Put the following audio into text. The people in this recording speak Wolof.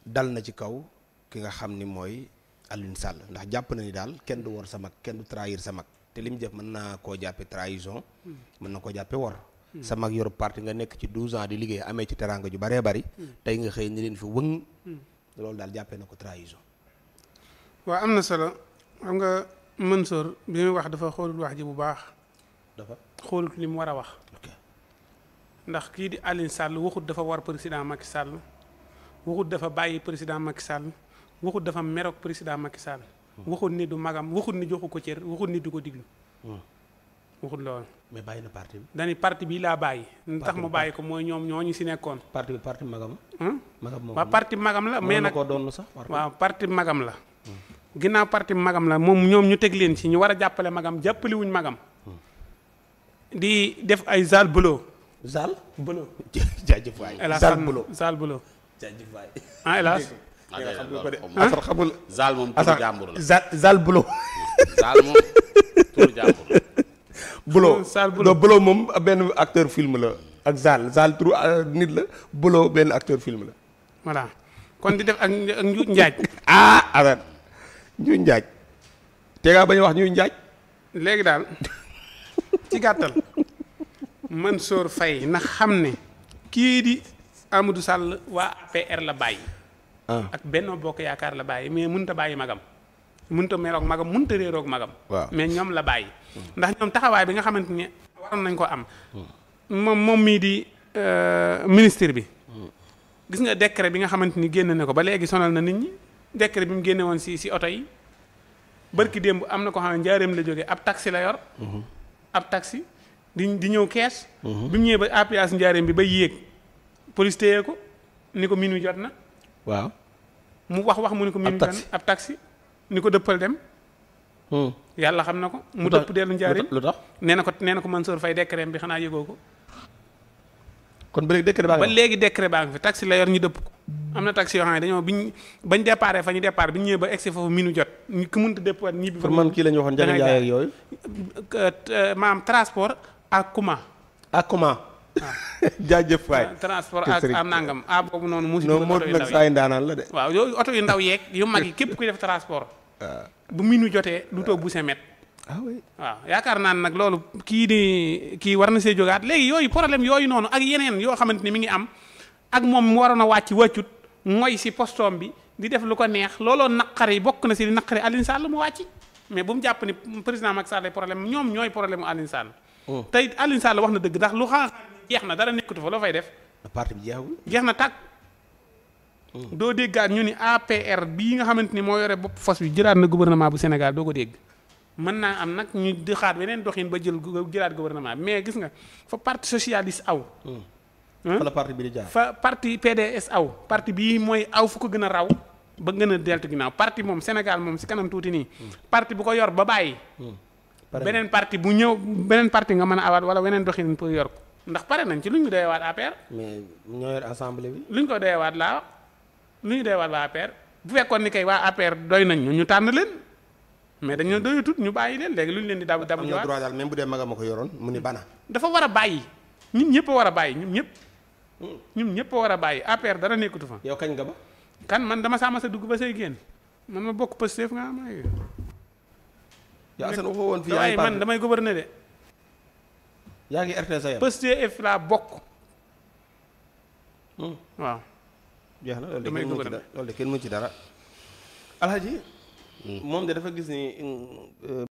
dal na ci kaw ki nga xam ni mooy Alioune Sall ndax jàpp na ni daal kenn du wor sa mag kenn du trahir sa mag te li mu def mën naa koo jàppe trahison mën na koo jàppe wor sa mag yoru parti nga nekk ci 12 ans di liggéey amee ci teraanga ju baree bari tey nga xëy ni leen fi wëng loolu daal jàppee na ko trahison. waaw am na solo xam nga Mansour bi muy wax dafa xoolul wax ji bu baax dafa xoolut li mu war a wax ndax kii di Alioune Sall waxut dafa war président Macky Sall waxut dafa bàyyi président Macky Sall waxut dafa meroog président Macky Sall waxut ni du magam waxut ni joxu ko cër waxut ni du ko diglu waxut loolu. mais bàyyi na parti bi. dañuy parti bi laa bàyyi. lu tax mu bàyyi ko mooy ñoom ñoo ñu si nekkoon. parti magam. magam moom waaw parti magam la. mais nag koo doon sax. waaw parti magam la. ginnaaw parti magam la moom ñoom ñu teg leen ci ñu war a jàppale magam jàppale wuñ magam. di def ay zal bulo. zal bulo. jaajëf waay. zal bulo zal bulo. jaajëf waay. hélas. xamul zal moom turu jàmbur la. zal bulo. zal moom turu jàmbur la. bulo moom benn acteur film la ak zal turu nit la bulo benn acteur film la. voilà kon di def ak njuuj njaaj. adan njuuj njaaj te ngaa bañ a wax njuuj njaaj. léegi daal ci gàttal Mansour Faye na xam ne kii di Amadou Sall waa APR la bàyyi. ak Benno Bokk Yaakaar la bàyyi mais mënut a bàyyi magam. mënut a meroog magam mënut a réeroog magam. waaw mais ñoom la bàyyi. ndax ñoom taxawaay bi nga xamante ne waroon nañ ko am. moom mii di ministre bi. gis nga décret bi nga xamante ni génne na ko ba léegi sonal na nit ñi décret bi mu génne woon si oto yi. barki démb am na ko xam ne njaareem la jógee ab taxi la yor. ab taxi di ñëw kees. bi mu ñëwee ba APS njaareem bi ba yéeg police téye ko ni ko minuit jot na. waaw mu wax mu ni ko minuit jot na ab taxi ni ko dëppal dem. yàlla xam na ko. mu dëpp dellu njaareem lu tax nee na ko Mansour Faye décret bi xanaa yëgoo ko. kon ba léegi décret baa ngi ba léegi décret baa ngi fi taxi la yor ñu dëpp ko. am na taxi yoo xam ne dañoo bañ déparé fa ñu départ bi ñu ñëwee ba egsi foofu minuit jot ñu ko mënta départ ñibbi. pour man kii la ñu waxoon Ndiaga Ndiaye ak yooyu. maam transport ak kuma. ak kuma. jaajëf waay. transport ak nangam boobu noonu. musi non moo nag saa yu ndaanaan la de. waaw yooyu oto yu ndaw yeeg yu mag yi képp kuy def transport. bu minuit jotee du toog bu semet. oui waaw yaakaar naa ne nag loolu kii war na see jógaat léegi yooyu problème yooyu noonu ak yeneen yoo xamante ni mi ngi am ak moom mu waroon a wàccut mooy si postom bi di def lu ko neex looloo naqari bokk na si di naqari Alioune Sall mu wàcc mais bu mu jàpp ni président Macky Sall problème ñoom ñooy problème mu Alioune Sall. tey Alioune Sall wax na dëgg ndax lu xam jeex na dara nekkatu fa loo fay def. parti bi jeexagul. jeex na tàkk. doo déggaat ñu ni APR bii nga xamante ni moo yore bopp fos bi jëlaat na gouvernement bu Sénégal doo ko dégg. mën naa am nag ñu di xaar beneen doxin ba jëlaat gouvernement mais gis nga fa parti socialiste aw. fa la parti bi di jaar. fa parti PDS aw parti bii mooy aw fu ko gën a raw ba gën a deltu ginnaaw parti moom Sénégal moom si kanam tuuti nii. parti bu ko yor ba bàyyi. beneen parti bu ñëw beneen parti nga mën a awaat wala weneen doxin pour yor ko ndax pare nañ ci lu ñu doyewaat APR. mais ñoo yor assemblée bi. lu ñu ko doyewaat laa lu ñu doyewaat waa APR bu fekkoon ni kay waa APR doy nañ ñu tànn leen. mais dañu doyatut ñu bàyyi leen léegi lu ñu leen di dabu am na droit daal même bu dee magam a ko yoroon mu ni bana. dafa war a bàyyi ñun ñëpp a war a bàyyi ñun ñëpp a war a bàyyi APR dara nekkatu fa. yow kañ nga ba. kan man dama sama sa dugg ba say génn man ma bokk Pastef nga am ay. yaa Assane waxoo woon fii ay man damay gouverner de. yaa ngi RTS a yem. Pastef laa bokk. waaw. jeex na loolu de kenn mën ci dara Alhaji moom de dafa gis ni